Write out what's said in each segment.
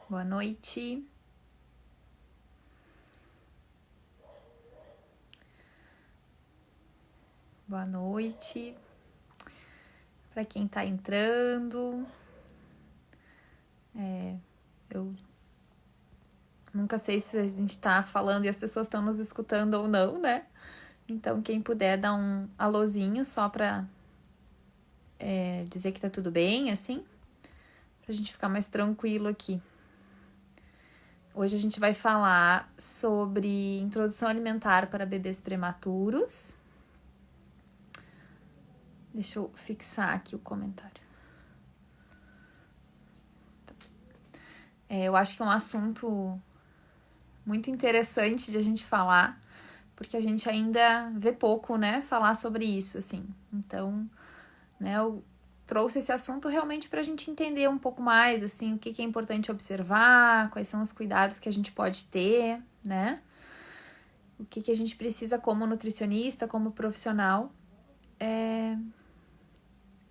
Boa noite. Boa noite. Para quem tá entrando, eu nunca sei se a gente tá falando e as pessoas estão nos escutando ou não, né? Então, quem puder dar um alôzinho só pra dizer que tá tudo bem, assim, pra gente ficar mais tranquilo aqui. Hoje a gente vai falar sobre introdução alimentar para bebês prematuros. Deixa eu fixar aqui o comentário. Eu acho que é um assunto muito interessante de a gente falar, porque a gente ainda vê pouco, né, falar sobre isso, assim. Então, né, eu trouxe esse assunto realmente para a gente entender um pouco mais, assim, o que é importante observar, quais são os cuidados que a gente pode ter, né? O que a gente precisa como nutricionista, como profissional,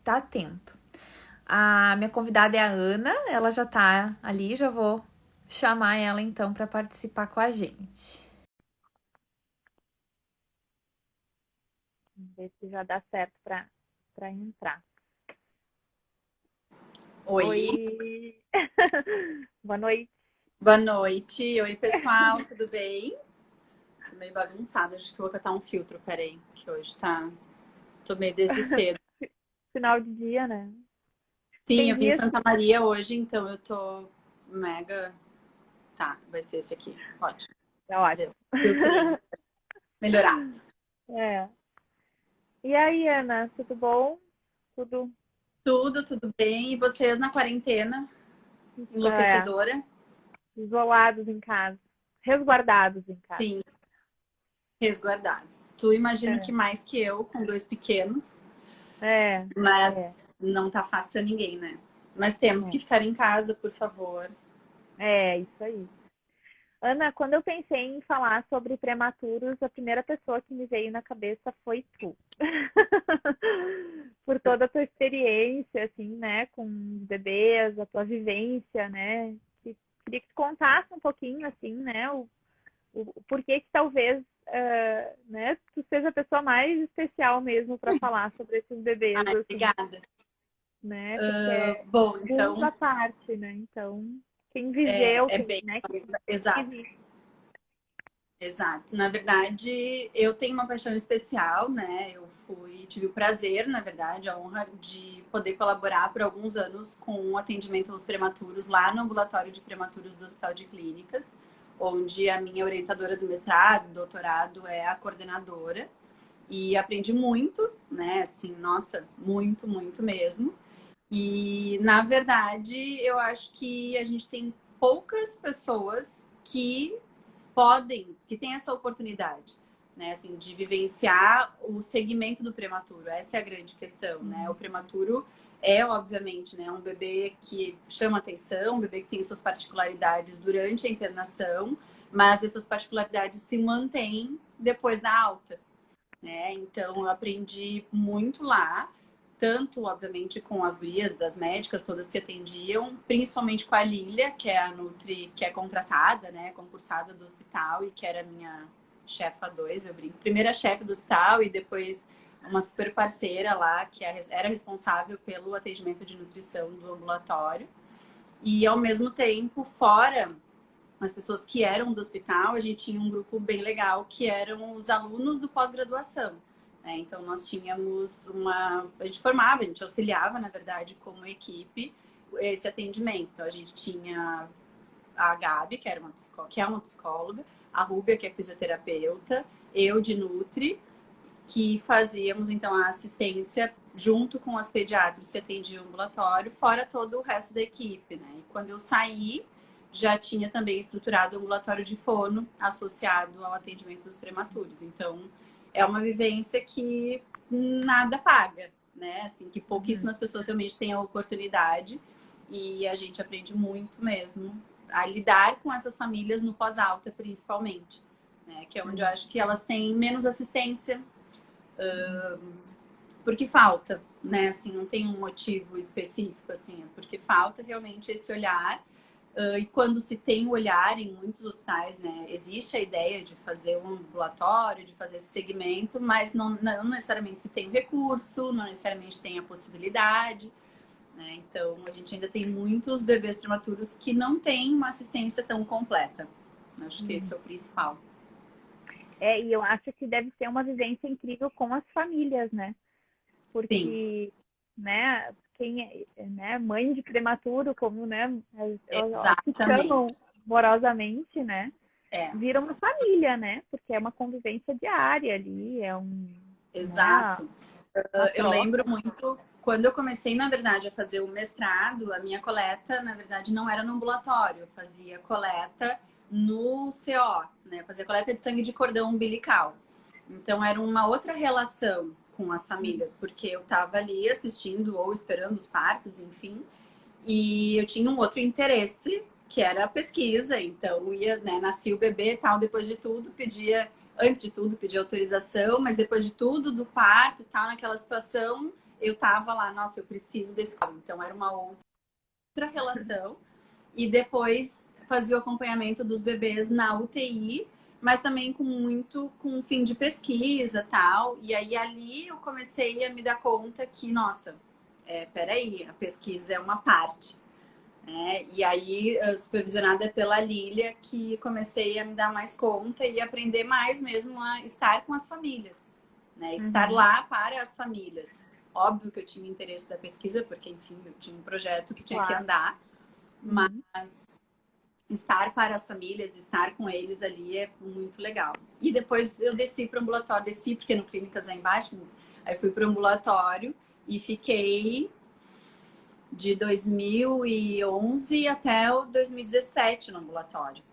tá atento. A minha convidada é a Ana, ela já tá ali, já vou chamar ela então para participar com a gente. Vamos ver se já dá certo para entrar. Oi, Oi! Boa noite. boa noite. Oi, pessoal, tudo bem? Tô meio bagunçada, acho que eu vou catar um filtro, peraí, que hoje tá... Tô meio desde cedo. Final de dia, né? Sim, Tem eu vim em dias Santa que. Maria hoje, então eu tô mega... Tá, vai ser esse aqui, ótimo. É Fazer ótimo. um filtrinho melhorado. É. E aí, Ana, tudo bom? Tudo. Tudo bem. E vocês na quarentena? É, Enlouquecedora? isolados em casa. Resguardados em casa. Sim, resguardados. Tu imagino que É, mais que eu, com dois pequenos, é, é, mas não tá fácil pra ninguém, né? Mas temos que ficar em casa, por favor. isso aí. Ana, quando eu pensei em falar sobre prematuros, a primeira pessoa que me veio na cabeça foi tu. Por toda a tua experiência, assim, né, com os bebês, a tua vivência, né? Queria que tu contasse um pouquinho, assim, né, o porquê que talvez, né, tu seja a pessoa mais especial mesmo para falar sobre esses bebês, Ai, assim, obrigada. né? Porque é Bom, mundos então, à parte, né? Então, quem viveu, é quem, bem. né, quem Exato, vive. exato. Na verdade, eu tenho uma paixão especial, né? Tive o prazer, na verdade, a honra de poder colaborar por alguns anos com o atendimento aos prematuros lá no ambulatório de prematuros do Hospital de Clínicas, onde a minha orientadora do mestrado, doutorado, é a coordenadora. E aprendi muito, né? Assim, nossa, muito mesmo. E, na verdade, eu acho que a gente tem poucas pessoas que têm essa oportunidade, né, assim, de vivenciar o segmento do prematuro. Essa é a grande questão, né? O prematuro é, obviamente, né, um bebê que chama atenção, um bebê que tem suas particularidades durante a internação, mas essas particularidades se mantêm depois da alta, né? Então, eu aprendi muito lá, tanto, obviamente, com as gurias das médicas, todas que atendiam, principalmente com a Lília, que é a Nutri, que é contratada, né, concursada do hospital e que era minha chefa 2, eu brinco. Primeira chefe do hospital e depois uma super parceira lá, que era responsável pelo atendimento de nutrição do ambulatório. E, ao mesmo tempo, fora as pessoas que eram do hospital, a gente tinha um grupo bem legal que eram os alunos do pós-graduação, né? Então nós tínhamos a gente formava, a gente auxiliava, na verdade, como equipe esse atendimento. Então a gente tinha a Gabi, que é uma psicóloga, a Rúbia, que é fisioterapeuta, eu de Nutri, que fazíamos então a assistência junto com as pediatras que atendiam o ambulatório, fora todo o resto da equipe, né? E quando eu saí, já tinha também estruturado o ambulatório de fono associado ao atendimento dos prematuros. Então, é uma vivência que nada paga, né? Assim, que Uhum. pouquíssimas pessoas realmente têm a oportunidade e a gente aprende muito mesmo a lidar com essas famílias no pós-alta, principalmente, né? Que é onde eu Uhum. acho que elas têm menos assistência, Uhum. porque falta, né? Assim, não tem um motivo específico, assim, é porque falta realmente esse olhar. E quando se tem o olhar em muitos hospitais, né, existe a ideia de fazer um ambulatório, de fazer esse segmento, mas não necessariamente se tem o recurso, não necessariamente tem a possibilidade, né? Então, a gente ainda tem muitos bebês prematuros que não têm uma assistência tão completa. Acho que esse é o principal. E eu acho que deve ser uma vivência incrível com as famílias, né? Porque, Sim. né, quem é, né, mãe de prematuro, como, né, elas se Exatamente. chamam amorosamente, né? É, Vira uma família, né? Porque é uma convivência diária ali, né, exato. uma Eu lembro troca. muito, quando eu comecei, na verdade, a fazer o mestrado, a minha coleta, na verdade, não era no ambulatório, eu fazia coleta no CO, né? Fazia coleta de sangue de cordão umbilical. Então, era uma outra relação com as famílias, porque eu estava ali assistindo ou esperando os partos, enfim, e eu tinha um outro interesse, que era a pesquisa. Então, ia, né, nascia o bebê e tal, depois de tudo, antes de tudo, pedia autorização, mas depois de tudo, do parto e tal, naquela situação, eu tava lá, nossa, eu preciso desse carro. Então, era uma outra relação. E depois fazia o acompanhamento dos bebês na UTI, mas também com fim de pesquisa tal. E aí, ali, eu comecei a me dar conta que, nossa, peraí, a pesquisa é uma parte. Né? E aí, supervisionada pela Lília, que comecei a me dar mais conta e aprender mais mesmo a estar com as famílias, né? Estar Uhum, lá para as famílias. Óbvio que eu tinha interesse da pesquisa, porque, enfim, eu tinha um projeto que tinha que claro. andar, Uhum. mas estar para as famílias, estar com eles ali é muito legal. E depois eu desci para o ambulatório, desci porque no Clínicas é embaixo, mas aí fui para o ambulatório e fiquei de 2011 até o 2017 no ambulatório.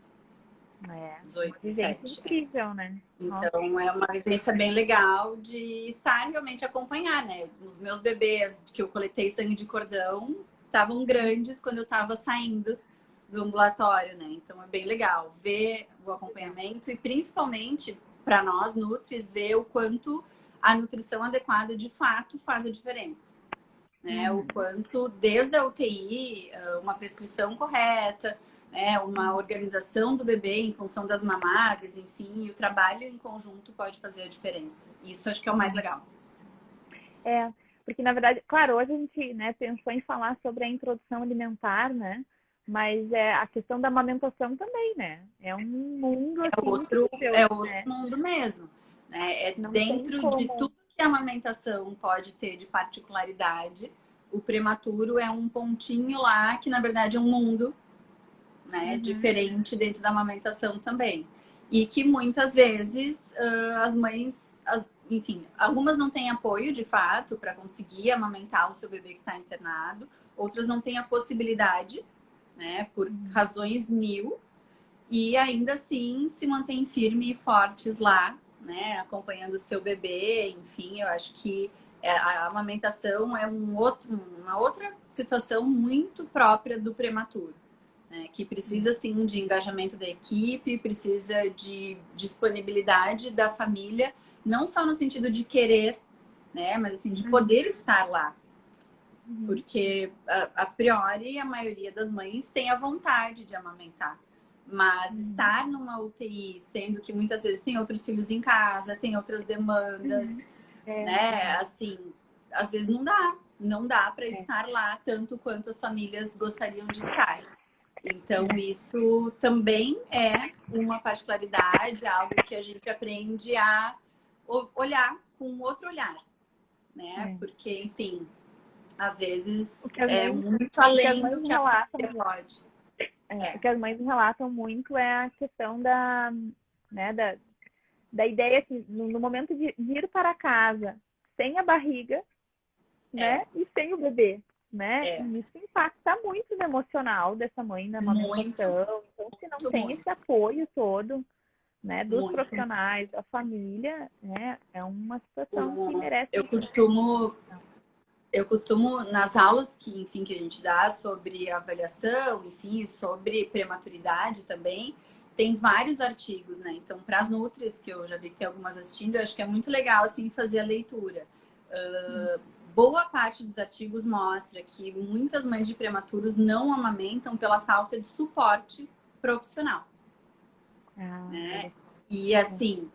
Uma 18, vivência 17. incrível, né? Nossa. Então é uma vivência bem legal de estar realmente acompanhar, né? Os meus bebês que eu coletei sangue de cordão estavam grandes quando eu estava saindo do ambulatório, né? Então é bem legal ver o acompanhamento e principalmente para nós nutris ver o quanto a nutrição adequada de fato faz a diferença, né? O Uhum. quanto, desde a UTI, uma prescrição correta, né? Uma Uhum. organização do bebê em função das mamadas, enfim, o trabalho em conjunto pode fazer a diferença. Isso acho que é o mais legal. Porque na verdade, claro, hoje a gente, né, pensou em falar sobre a introdução alimentar, né? Mas a questão da amamentação também, né? É um mundo assim incrível, É outro né? mundo mesmo, né? É Não tem dentro de como. tudo que a amamentação pode ter de particularidade, o prematuro é um pontinho lá que na verdade é um mundo, né, Uhum. diferente dentro da amamentação também. E que muitas vezes as mães, enfim, algumas não têm apoio de fato para conseguir amamentar o seu bebê que está internado, outras não têm a possibilidade, né, por Uhum. razões mil, e ainda assim se mantêm firmes e fortes lá, né, acompanhando o seu bebê, enfim, eu acho que a amamentação é uma outra situação muito própria do prematuro, né, que precisa sim de engajamento da equipe, precisa de disponibilidade da família, não só no sentido de querer, né, mas assim de Uhum. poder estar lá, Uhum. porque a priori a maioria das mães tem a vontade de amamentar, mas Uhum. estar numa UTI, sendo que muitas vezes tem outros filhos em casa, tem outras demandas, Uhum. É, né, assim, às vezes não dá para é, estar lá tanto quanto as famílias gostariam de estar. Então, é. isso também é uma particularidade, algo que a gente aprende a olhar com outro olhar, né? É. Porque, enfim, às vezes O que as é mães, muito o que as além do mães que a relatam, família pode. o É, que as mães relatam muito é a questão né, da ideia que no momento de ir para casa sem a barriga, né, é, e sem o bebê, né, é. e isso impacta muito no emocional dessa mãe na Muito, amamentação. Então, se não muito, tem esse muito, apoio todo, né, dos muito. profissionais, da família, né, é uma situação que O- merece Eu muito costumo atenção. Eu costumo, nas aulas que, enfim, que a gente dá sobre avaliação, enfim, sobre prematuridade também, tem vários artigos, né? Então, para as nutris, que eu já vi que tem algumas assistindo, eu acho que é muito legal, assim, fazer a leitura boa parte dos artigos mostra que muitas mães de prematuros não amamentam pela falta de suporte profissional, né? E assim,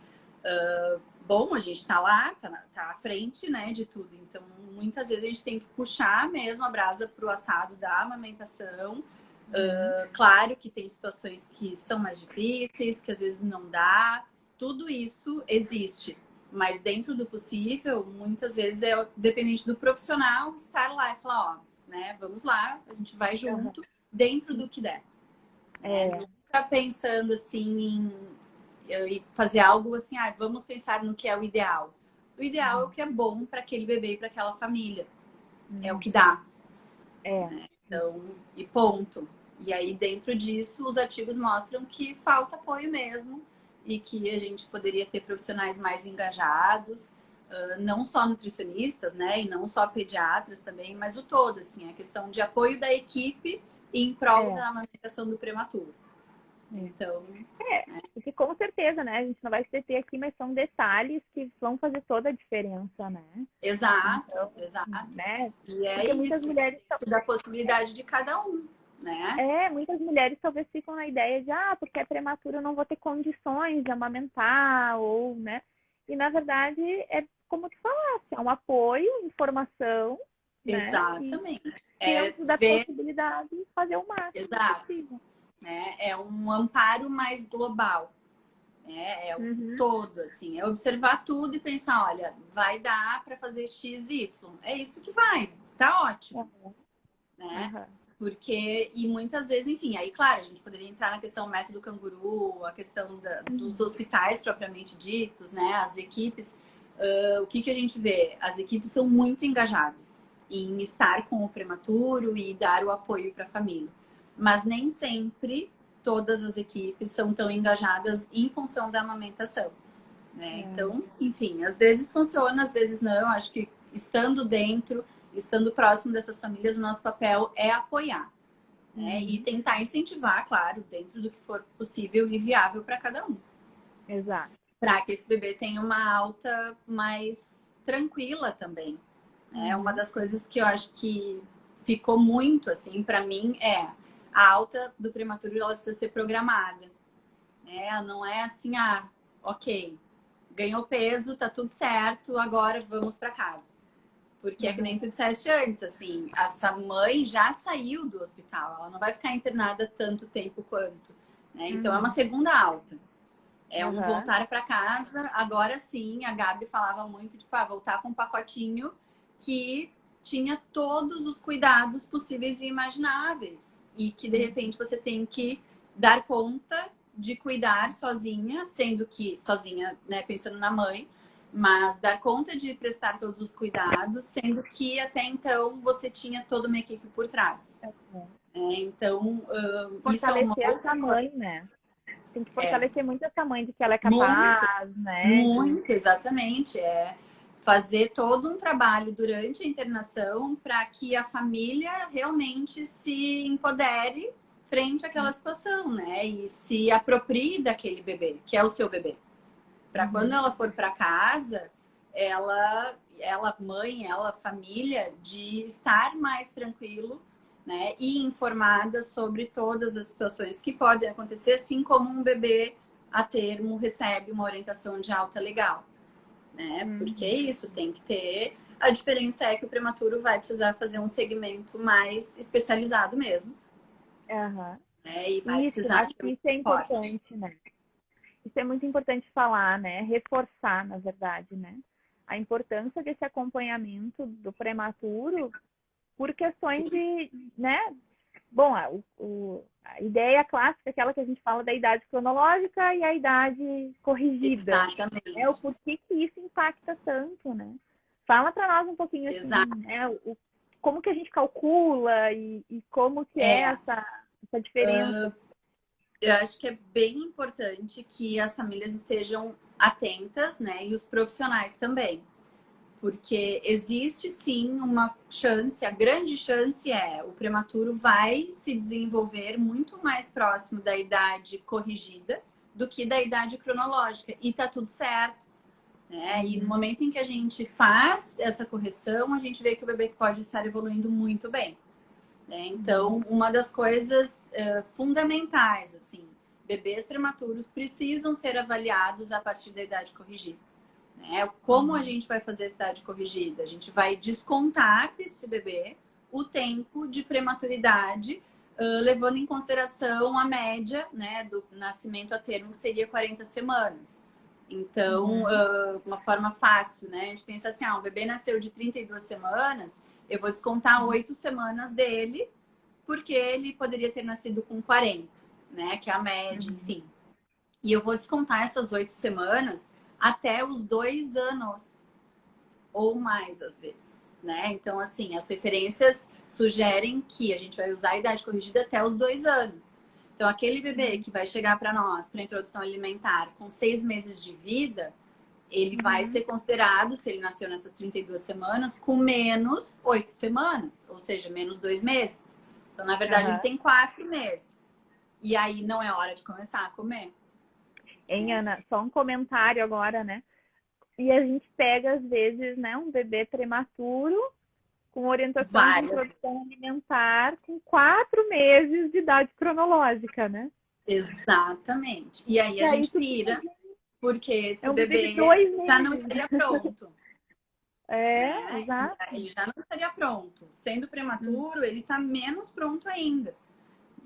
bom, a gente tá lá, tá à frente, né, de tudo. Então, muitas vezes a gente tem que puxar mesmo a brasa pro assado da amamentação. Claro que tem situações que são mais difíceis, que às vezes não dá. Tudo isso existe. Mas dentro do possível, muitas vezes é dependente do profissional estar lá e falar, ó, né, vamos lá, a gente vai junto, dentro do que der. Nunca pensando assim em fazer algo assim, vamos pensar no que é o ideal. O ideal é o que é bom para aquele bebê e para aquela família. É o que dá. Né? Então, e ponto. E aí, dentro disso, os artigos mostram que falta apoio mesmo e que a gente poderia ter profissionais mais engajados, não só nutricionistas, né, e não só pediatras também, mas o todo, assim, a questão de apoio da equipe em prol da amamentação do prematuro. Então... porque com certeza, né, a gente não vai se deter aqui, mas são detalhes que vão fazer toda a diferença, né? Exato, então, exato. Né? E é porque isso, muitas mulheres da possibilidade de cada um, né? Muitas mulheres talvez ficam na ideia de, porque é prematuro eu não vou ter condições de amamentar, ou, né? E na verdade é como tu falaste, é um apoio, informação, né? Exatamente. E dentro da possibilidade fazer o máximo possível. Né? É um amparo mais global. Né? É o todo, assim. É observar tudo e pensar, olha, vai dar para fazer X, Y. É isso que vai. Tá ótimo. Né? Porque, e muitas vezes, enfim, aí, claro, a gente poderia entrar na questão método canguru, a questão dos hospitais propriamente ditos, né? As equipes. O que a gente vê? As equipes são muito engajadas em estar com o prematuro e dar o apoio para a família. Mas nem sempre todas as equipes são tão engajadas em função da amamentação. Né? Então, enfim, às vezes funciona, às vezes não. Acho que estando dentro, estando próximo dessas famílias, o nosso papel é apoiar. Né? E tentar incentivar, claro, dentro do que for possível e viável para cada um. Exato. Para que esse bebê tenha uma alta mais tranquila também. Né? Uma das coisas que eu acho que ficou muito, assim, para mim, é a alta do prematuro, ela precisa ser programada. Né? Não é assim, ok, ganhou peso, tá tudo certo, agora vamos para casa. Porque é que nem tu disseste antes, assim, essa mãe já saiu do hospital, ela não vai ficar internada tanto tempo quanto. Né? Então é uma segunda alta. É um voltar para casa. Agora sim, a Gabi falava muito, tipo, voltar com um pacotinho que tinha todos os cuidados possíveis e imagináveis. E que, de repente, você tem que dar conta de cuidar sozinha, sendo que... Sozinha, né? Pensando na mãe. Mas dar conta de prestar todos os cuidados, sendo que, até então, você tinha toda uma equipe por trás. Então, isso é uma fortalecer essa mãe, né? Tem que fortalecer muito essa mãe de que ela é capaz, muito, né? Muito, exatamente. É fazer todo um trabalho durante a internação para que a família realmente se empodere frente àquela situação, né? E se aproprie daquele bebê, que é o seu bebê. Para quando ela for para casa, ela, mãe, ela, família, de estar mais tranquilo, né? E informada sobre todas as situações que podem acontecer, assim como um bebê a termo recebe uma orientação de alta legal, né? Porque é isso, tem que ter. A diferença é que o prematuro vai precisar fazer um segmento mais especializado mesmo. Né? E vai precisar acho que isso é importante, né? Isso é muito importante falar, né? Reforçar, na verdade, né? A importância desse acompanhamento do prematuro por questões de, né? Bom, a ideia clássica é aquela que a gente fala da idade cronológica e a idade corrigida. Exatamente. O porquê que isso impacta tanto, né? Fala para nós um pouquinho assim, né? Como que a gente calcula e como que é essa diferença. Eu acho que é bem importante que as famílias estejam atentas, né? E os profissionais também. Porque existe sim uma chance, a grande chance é o prematuro vai se desenvolver muito mais próximo da idade corrigida do que da idade cronológica. E tá tudo certo. né? E no momento em que a gente faz essa correção, a gente vê que o bebê pode estar evoluindo muito bem, né? Então, uma das coisas fundamentais, assim, bebês prematuros precisam ser avaliados a partir da idade corrigida, né? Como a gente vai fazer essa idade corrigida? A gente vai descontar desse bebê o tempo de prematuridade, levando em consideração a média, né, do nascimento a termo, que seria 40 semanas. Então, uma forma fácil, né? A gente pensa assim, um bebê nasceu de 32 semanas, eu vou descontar 8 semanas dele, porque ele poderia ter nascido com 40, né? Que é a média, enfim. E eu vou descontar essas 8 semanas até os 2 anos, ou mais às vezes, né? Então, assim, as referências sugerem que a gente vai usar a idade corrigida até os 2 anos. Então, aquele bebê que vai chegar para nós, para introdução alimentar, com 6 meses de vida, ele vai ser considerado, se ele nasceu nessas 32 semanas, com menos 8 semanas, ou seja, menos 2 meses. Então, na verdade, ele tem 4 meses. E aí não é hora de começar a comer. Hein, Ana? Só um comentário agora, né? E a gente pega, às vezes, né, um bebê prematuro com orientação de introdução alimentar com 4 meses de idade cronológica, né? Exatamente. E aí a gente pira, porque esse bebê já não estaria pronto. Né? Exato. Ele já não estaria pronto. Sendo prematuro, ele está menos pronto ainda.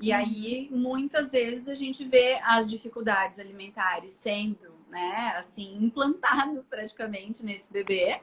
E aí, muitas vezes, a gente vê as dificuldades alimentares sendo, né, assim, implantadas praticamente nesse bebê.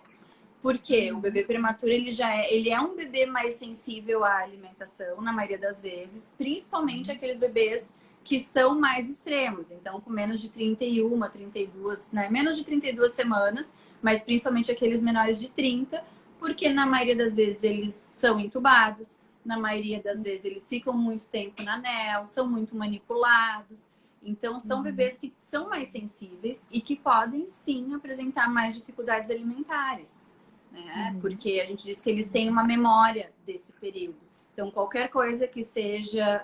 Porque o bebê prematuro, ele é um bebê mais sensível à alimentação, na maioria das vezes. Principalmente aqueles bebês que são mais extremos. Então, com menos de 31, 32, né, menos de 32 semanas, mas principalmente aqueles menores de 30, porque na maioria das vezes eles são entubados. Na maioria das vezes eles ficam muito tempo na ANEL, são muito manipulados. Então, são bebês que são mais sensíveis e que podem, sim, apresentar mais dificuldades alimentares, né? Porque a gente diz que eles têm uma memória desse período. Então, qualquer coisa que seja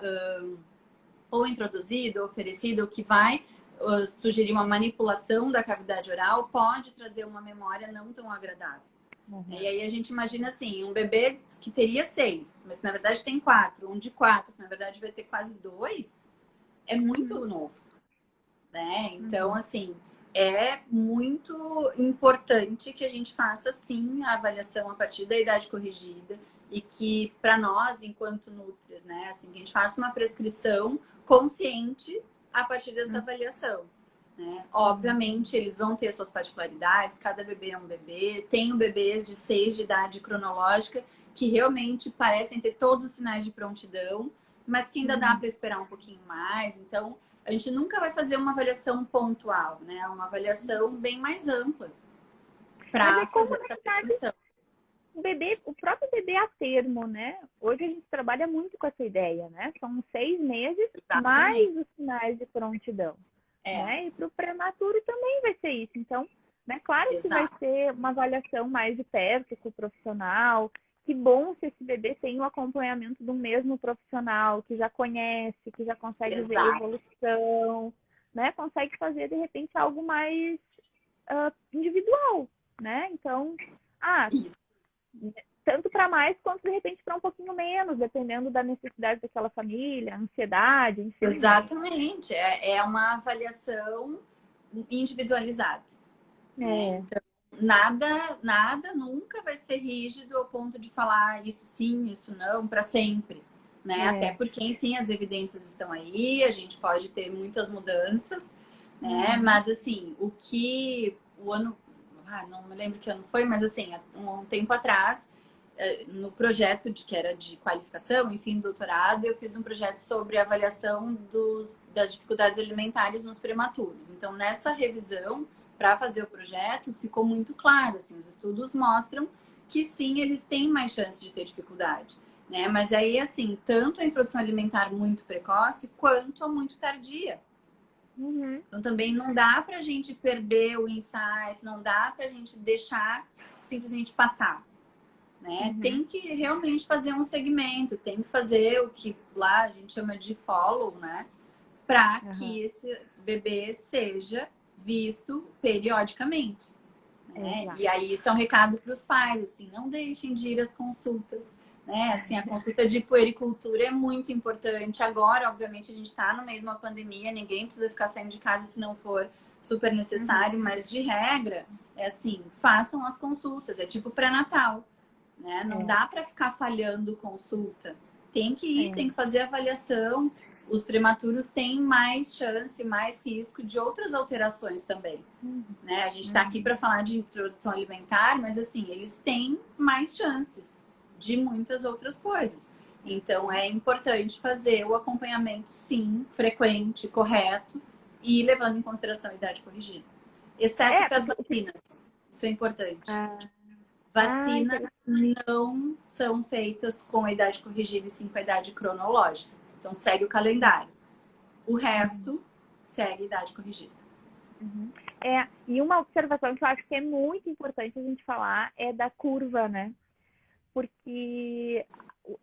ou introduzido, ou oferecido, ou que vai sugerir uma manipulação da cavidade oral, pode trazer uma memória não tão agradável. E aí a gente imagina assim, um bebê que teria 6, mas que na verdade tem 4, um de 4, que na verdade vai ter quase 2, é muito novo, né? Então, assim, é muito importante que a gente faça, sim, a avaliação a partir da idade corrigida e que, para nós, enquanto nútrias, né, assim, que a gente faça uma prescrição consciente a partir dessa avaliação. Né? Obviamente, eles vão ter suas particularidades, cada bebê é um bebê. Tenho bebês de 6 de idade cronológica que realmente parecem ter todos os sinais de prontidão, mas que ainda dá para esperar um pouquinho mais. Então, a gente nunca vai fazer uma avaliação pontual, né? Uma avaliação bem mais ampla para fazer essa prescrição. O próprio bebê a termo, né? Hoje a gente trabalha muito com essa ideia, né? São 6 meses mais os sinais de prontidão. Né? E para o prematuro também vai ser isso. Então, né, claro que vai ser uma avaliação mais de perto com o profissional. Que bom se esse bebê tem o acompanhamento do mesmo profissional, que já conhece, que já consegue ver a evolução, né? Consegue fazer, de repente, algo mais individual, né? Então, tanto para mais quanto, de repente, para um pouquinho menos, dependendo da necessidade daquela família, ansiedade, enfim. Exatamente. É uma avaliação individualizada. Né? Então, nada nunca vai ser rígido ao ponto de falar isso sim, isso não, para sempre. Né? Até porque, enfim, as evidências estão aí, a gente pode ter muitas mudanças, né? Mas, assim, o ano... não me lembro que ano foi, mas, assim, um tempo atrás, no projeto que era de qualificação, enfim, doutorado, eu fiz um projeto sobre a avaliação das dificuldades alimentares nos prematuros. Então, nessa revisão, para fazer o projeto, ficou muito claro, assim, os estudos mostram que sim, eles têm mais chance de ter dificuldade, né? Mas aí, assim, tanto a introdução alimentar muito precoce, quanto a muito tardia. Então, também não dá para a gente perder o insight, não dá para a gente deixar simplesmente passar. Né? Tem que realmente fazer um segmento, tem que fazer o que lá a gente chama de follow, né? Para que esse bebê seja visto periodicamente. né? Exato. E aí isso é um recado para os pais, assim, não deixem de ir às consultas, né? Assim, a consulta de puericultura é muito importante. Agora, obviamente, a gente está no meio de uma pandemia, ninguém precisa ficar saindo de casa se não for super necessário, mas de regra, é assim, façam as consultas, é tipo pré-natal, né? Não dá para ficar falhando consulta. Tem que ir, tem que fazer avaliação. Os prematuros têm mais chance, mais risco de outras alterações também, né? A gente está aqui para falar de introdução alimentar, mas assim, eles têm mais chances de muitas outras coisas. Então, é importante fazer o acompanhamento, sim, frequente, correto e levando em consideração a idade corrigida. Exceto para as vacinas. Isso é importante. Vacinas não são feitas com a idade corrigida e sim com a idade cronológica. Então, segue o calendário. O resto segue a idade corrigida. E uma observação que eu acho que é muito importante a gente falar é da curva, né? Porque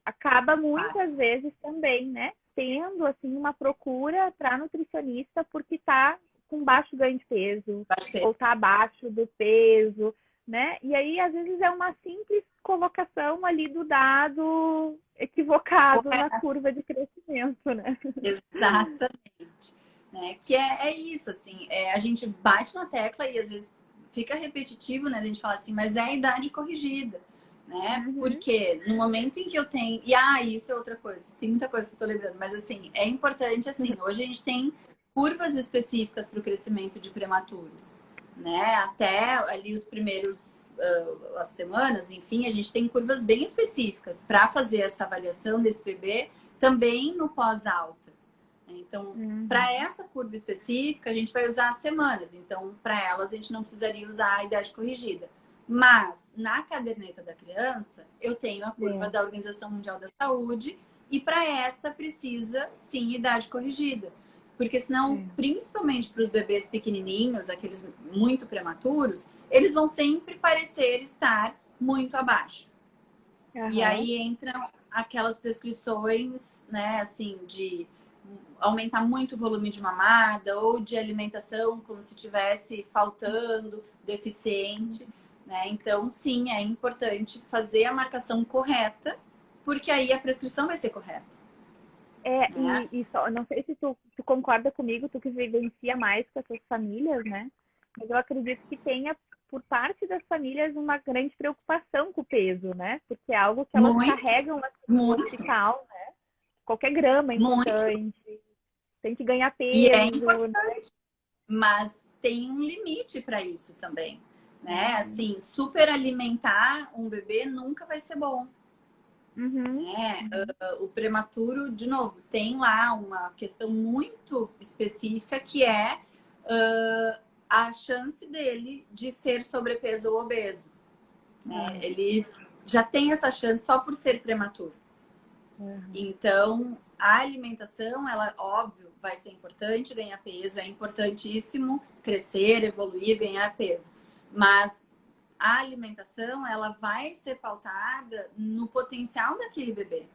acaba muitas vezes também, né? Tendo, assim, uma procura para nutricionista porque tá com baixo ganho de peso, ou tá abaixo do peso, né? E aí, às vezes, é uma simples colocação ali do dado equivocado na curva de crescimento, né? Exatamente. Né? Que é isso, assim, a gente bate na tecla e às vezes fica repetitivo, né? A gente fala assim, mas é a idade corrigida, né? Porque no momento em que eu tenho... E isso é outra coisa, tem muita coisa que eu tô lembrando, mas assim, é importante, assim, hoje a gente tem curvas específicas para o crescimento de prematuros, né? Até ali os primeiros as semanas, enfim, a gente tem curvas bem específicas para fazer essa avaliação desse bebê também no pós-alta. Então, para essa curva específica, a gente vai usar as semanas. Então, para elas, a gente não precisaria usar a idade corrigida. Mas, na caderneta da criança, eu tenho a curva da Organização Mundial da Saúde e para essa precisa, sim, idade corrigida. Porque senão, principalmente para os bebês pequenininhos, aqueles muito prematuros, eles vão sempre parecer estar muito abaixo. E aí entram aquelas prescrições, né, assim, de aumentar muito o volume de mamada ou de alimentação como se tivesse faltando, deficiente, né? Então, sim, é importante fazer a marcação correta, porque aí a prescrição vai ser correta. Né? E só, não sei se tu concorda comigo, tu que vivencia mais com as tuas famílias, né? Mas eu acredito que tenha, por parte das famílias, uma grande preocupação com o peso, né? Porque é algo que elas carregam no hospital, né? Qualquer grama é importante, tem que ganhar peso. E é importante, né? Mas tem um limite para isso também, né? Assim, superalimentar um bebê nunca vai ser bom. Né? O prematuro, de novo, tem lá uma questão muito específica que é a chance dele de ser sobrepeso ou obeso. Né? Ele já tem essa chance só por ser prematuro. Então, a alimentação, ela, óbvio, vai ser importante ganhar peso, é importantíssimo crescer, evoluir, ganhar peso. Mas a alimentação, ela vai ser pautada no potencial daquele bebê.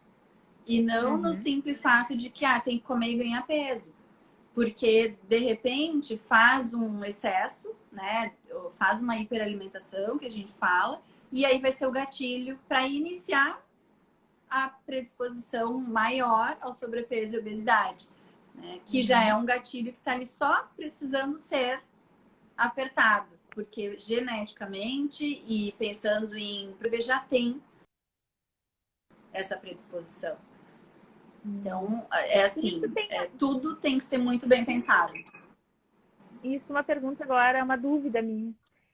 E não no simples fato de que tem que comer e ganhar peso. Porque, de repente, faz um excesso, né? Faz uma hiperalimentação, que a gente fala, e aí vai ser o gatilho para iniciar a predisposição maior ao sobrepeso e obesidade, né? Que já é um gatilho que está ali só precisando ser apertado, porque geneticamente e pensando em o bebê já tem essa predisposição. Então, é assim, tudo tem que ser muito bem pensado. Isso, uma pergunta agora, uma dúvida minha.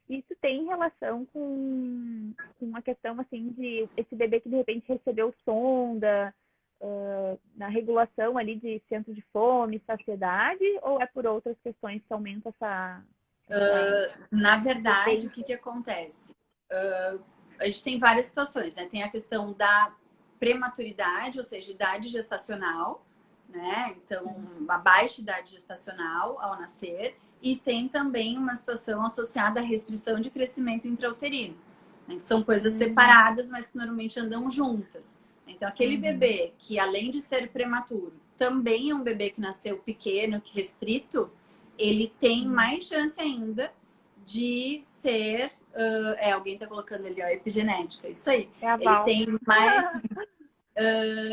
Isso tem relação com uma questão, assim, de esse bebê que, de repente, recebeu sonda, na regulação ali de centro de fome, saciedade, ou é por outras questões que aumenta essa... Na verdade, o que acontece? A gente tem várias situações, né? Tem a questão da prematuridade, ou seja, idade gestacional, né? Então, uma baixa idade gestacional ao nascer. E tem também uma situação associada à restrição de crescimento intrauterino, né? Que são coisas separadas, mas que normalmente andam juntas. Então, aquele bebê que, além de ser prematuro, também é um bebê que nasceu pequeno, restrito, ele tem mais chance ainda de ser Alguém tá colocando ali, ó, epigenética, isso aí. É a Ele Val. tem mais,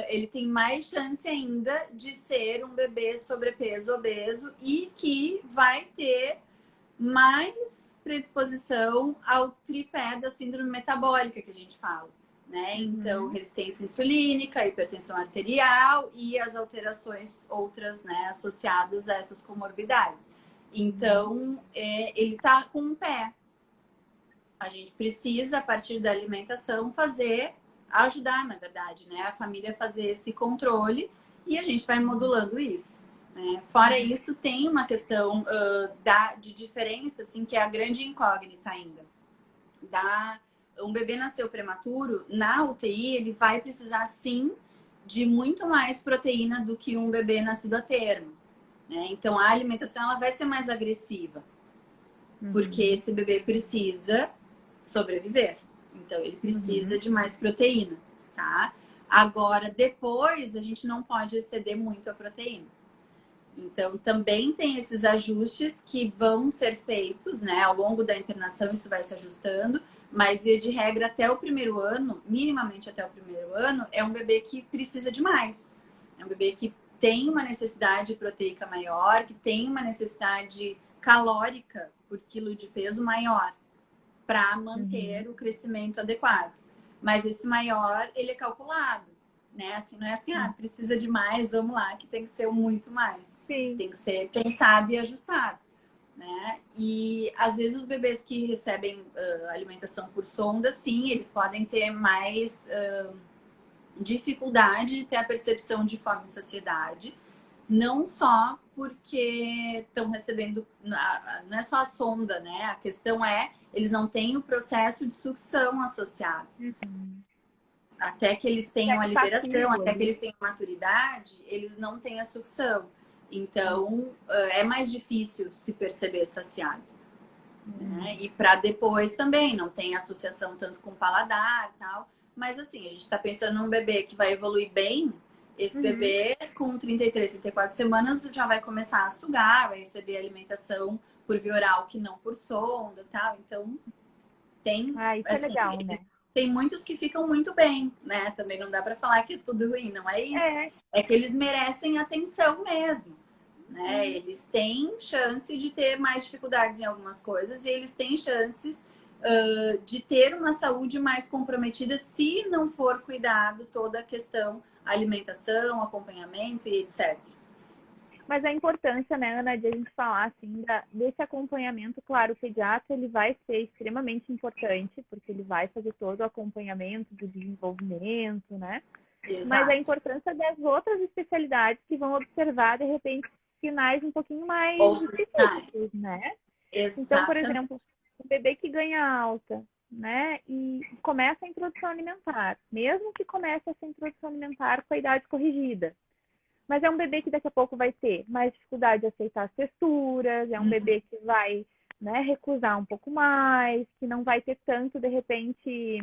ele tem mais chance ainda de ser um bebê sobrepeso, obeso e que vai ter mais predisposição ao tripé da síndrome metabólica que a gente fala, né? Então, resistência insulínica, hipertensão arterial e as alterações outras, né, associadas a essas comorbidades. Então, ele tá com um pé. A gente precisa, a partir da alimentação, ajudar, na verdade, né, a família a fazer esse controle e a gente vai modulando isso. Fora isso, tem uma questão de diferença, assim, que é a grande incógnita ainda. Um bebê nasceu prematuro, na UTI, ele vai precisar, sim, de muito mais proteína do que um bebê nascido a termo. Né? Então, a alimentação ela vai ser mais agressiva, porque esse bebê precisa sobreviver. Então, ele precisa de mais proteína, tá? Agora, depois, a gente não pode exceder muito a proteína. Então, também tem esses ajustes que vão ser feitos, né? Ao longo da internação, isso vai se ajustando. Mas, via de regra, até o primeiro ano, minimamente até o primeiro ano, é um bebê que precisa de mais. É um bebê que tem uma necessidade proteica maior, que tem uma necessidade calórica por quilo de peso maior, para manter o crescimento adequado. Mas esse maior, ele é calculado. Né? Assim, não é assim, precisa de mais, vamos lá, que tem que ser muito mais. Sim. Tem que ser pensado e ajustado. Né? E às vezes os bebês que recebem alimentação por sonda, sim, eles podem ter mais dificuldade de ter a percepção de fome e saciedade, não só porque estão recebendo, não é só a sonda, né? A questão é, eles não têm o processo de sucção associado. Até que eles tenham a liberação, até que eles tenham maturidade, eles não têm a sucção. Então, é mais difícil se perceber saciado. Né? E para depois também, não tem associação tanto com o paladar e tal. Mas assim, a gente está pensando num bebê que vai evoluir bem. Esse bebê, com 33, 34 semanas, já vai começar a sugar, vai receber alimentação por via oral, que não por sonda e tal. Então, tem... Isso é legal, né? Tem muitos que ficam muito bem, né? Também não dá para falar que é tudo ruim, não é isso. É que eles merecem atenção mesmo, né? Eles têm chance de ter mais dificuldades em algumas coisas e eles têm chances de ter uma saúde mais comprometida se não for cuidado toda a questão alimentação, acompanhamento e etc. Mas a importância, né, Ana, de a gente falar assim desse acompanhamento, claro, o pediatra ele vai ser extremamente importante, porque ele vai fazer todo o acompanhamento do desenvolvimento, né? Exato. Mas a importância das outras especialidades que vão observar, de repente, sinais um pouquinho mais específicos, né? Exato. Então, por exemplo, um bebê que ganha alta, né, e começa a introdução alimentar, mesmo que comece essa introdução alimentar com a idade corrigida, mas é um bebê que daqui a pouco vai ter mais dificuldade de aceitar as texturas, é um bebê que vai, né, recusar um pouco mais, que não vai ter tanto, de repente,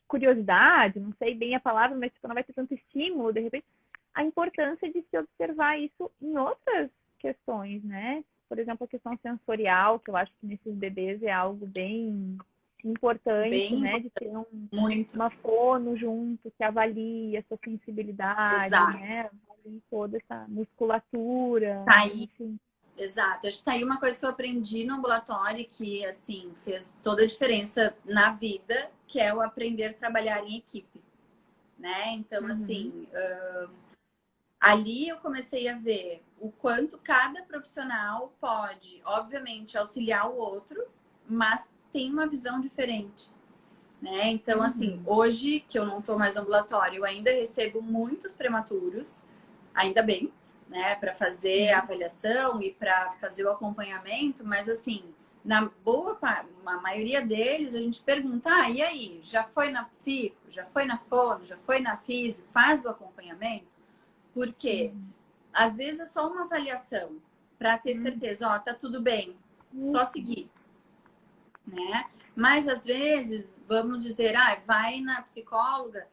curiosidade, não sei bem a palavra, mas não vai ter tanto estímulo, de repente. A importância de se observar isso em outras questões, né? Por exemplo, a questão sensorial, que eu acho que nesses bebês é algo bem importante, né? De ter uma fono junto, que avalie essa sensibilidade, né? Avalie toda essa musculatura. Tá aí. Enfim. Exato. Acho que tá aí uma coisa que eu aprendi no ambulatório que, assim, fez toda a diferença na vida, que é o aprender a trabalhar em equipe, né? Então, assim, ali eu comecei a ver o quanto cada profissional pode, obviamente, auxiliar o outro, mas tem uma visão diferente, né? Então, assim, hoje que eu não tô mais no ambulatório, eu ainda recebo muitos prematuros, ainda bem, né? Para fazer a avaliação e para fazer o acompanhamento, mas assim, na maioria deles, a gente pergunta, e aí, já foi na psico, já foi na fono, já foi na físio, faz o acompanhamento? Porque às vezes é só uma avaliação para ter certeza, tá tudo bem, só seguir, né? Mas às vezes, vamos dizer, vai na psicóloga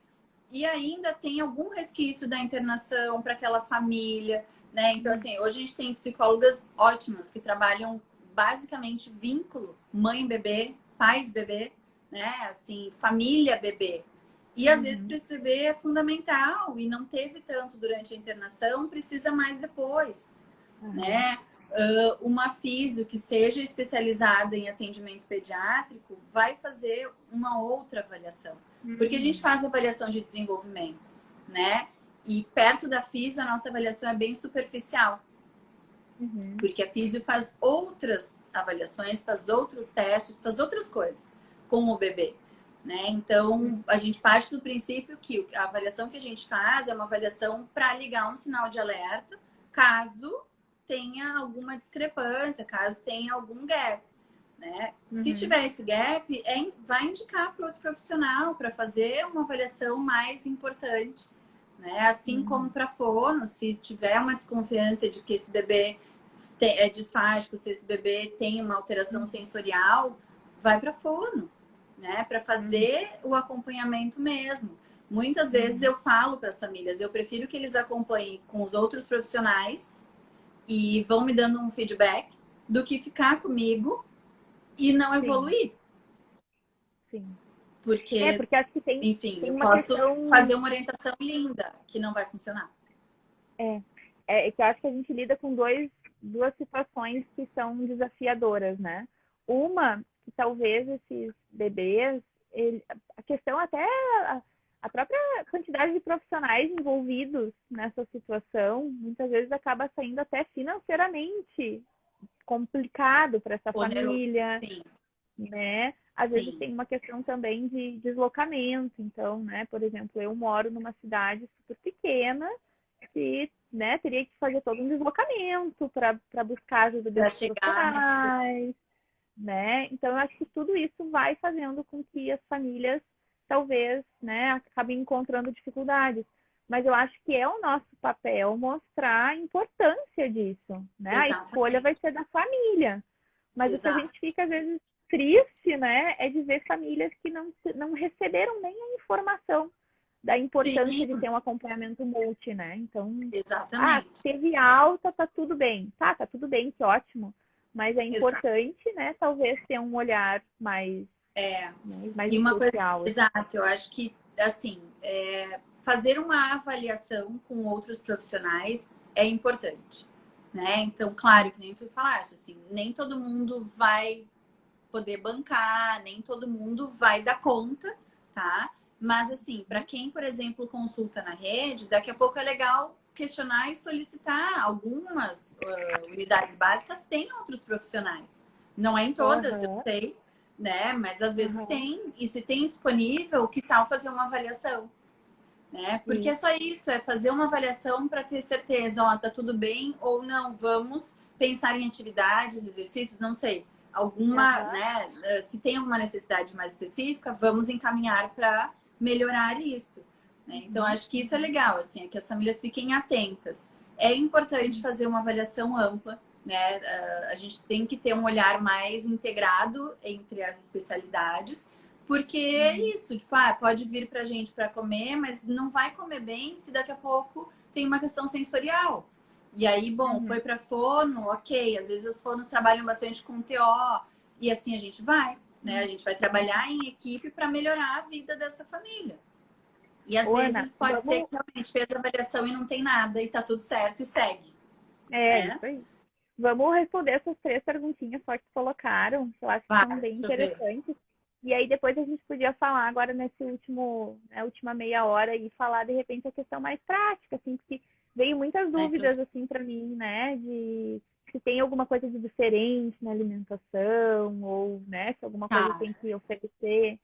e ainda tem algum resquício da internação para aquela família, né? Então, assim, hoje a gente tem psicólogas ótimas que trabalham basicamente vínculo mãe-bebê, pais-bebê, né? Assim, família-bebê. E às vezes para esse bebê é fundamental e não teve tanto durante a internação, precisa mais depois, né? Uma físio que seja especializada em atendimento pediátrico vai fazer uma outra avaliação. Porque a gente faz avaliação de desenvolvimento, né? E perto da físio, a nossa avaliação é bem superficial. Porque a físio faz outras avaliações, faz outros testes, faz outras coisas com o bebê, né? Então, a gente parte do princípio que a avaliação que a gente faz é uma avaliação para ligar um sinal de alerta caso tenha alguma discrepância, caso tenha algum gap, né? Se tiver esse gap, vai indicar para outro profissional para fazer uma avaliação mais importante, né? Assim como para fono, se tiver uma desconfiança de que esse bebê é disfágico, se esse bebê tem uma alteração sensorial, vai para fono, né? Para fazer o acompanhamento mesmo. Muitas vezes eu falo para as famílias, eu prefiro que eles acompanhem com os outros profissionais e vão me dando um feedback do que ficar comigo e não evoluir. Sim. Porque, porque acho que enfim, tem eu uma posso questão... fazer uma orientação linda que não vai funcionar. É que eu acho que a gente lida com duas situações que são desafiadoras, né? Uma, que talvez esses bebês, a questão até a própria quantidade de profissionais envolvidos nessa situação, muitas vezes acaba saindo até financeiramente complicado para essa família, Sim. né? Às vezes tem uma questão também de deslocamento, então, né? Por exemplo, eu moro numa cidade super pequena e, né, teria que fazer todo um deslocamento para buscar ajuda desses profissionais, né? Então, eu acho que tudo isso vai fazendo com que as famílias, talvez, né, acabem encontrando dificuldades. Mas eu acho que é o nosso papel mostrar a importância disso, né? Exatamente. A escolha vai ser da família. Mas Exato. o que a gente fica, às vezes, triste, né, é de ver famílias que não receberam nem a informação da importância de ter um acompanhamento multi, né? Então, exatamente. Teve alta, tá tudo bem. Tá tudo bem, que ótimo. Mas é importante, né, talvez ter um olhar mais, mais e uma especial. Coisa, exato, eu acho que, assim, fazer uma avaliação com outros profissionais é importante, né? Então, claro, que nem tu falaste, assim, nem todo mundo vai poder bancar, nem todo mundo vai dar conta, tá? Mas, assim, para quem, por exemplo, consulta na rede, daqui a pouco é legal questionar e solicitar. Algumas unidades básicas têm outros profissionais. Não é em todas, eu sei, né? Mas às vezes tem. E se tem disponível, que tal fazer uma avaliação? Né? Porque é só isso, é fazer uma avaliação para ter certeza, ó, tá tudo bem ou não, vamos pensar em atividades, exercícios, não sei. Alguma, né? Se tem alguma necessidade mais específica, vamos encaminhar para melhorar isso. Né? Então, acho que isso é legal, assim, é que as famílias fiquem atentas. É importante fazer uma avaliação ampla, né? A gente tem que ter um olhar mais integrado entre as especialidades, porque é isso, tipo, pode vir pra gente para comer, mas não vai comer bem se daqui a pouco tem uma questão sensorial. E aí, bom, foi para fono, ok. Às vezes as fonos trabalham bastante com TO e assim a gente vai, né? A gente vai trabalhar em equipe para melhorar a vida dessa família. E às vezes pode ser que realmente fez a avaliação e não tem nada e tá tudo certo e segue. Isso aí. Vamos responder essas 3 perguntinhas só que colocaram, que eu acho que são bem interessantes. E aí depois a gente podia falar agora nesse última meia hora e falar de repente a questão mais prática, assim, porque veio muitas dúvidas assim para mim, né, de se tem alguma coisa de diferente na alimentação ou, né, se alguma coisa tem que oferecer.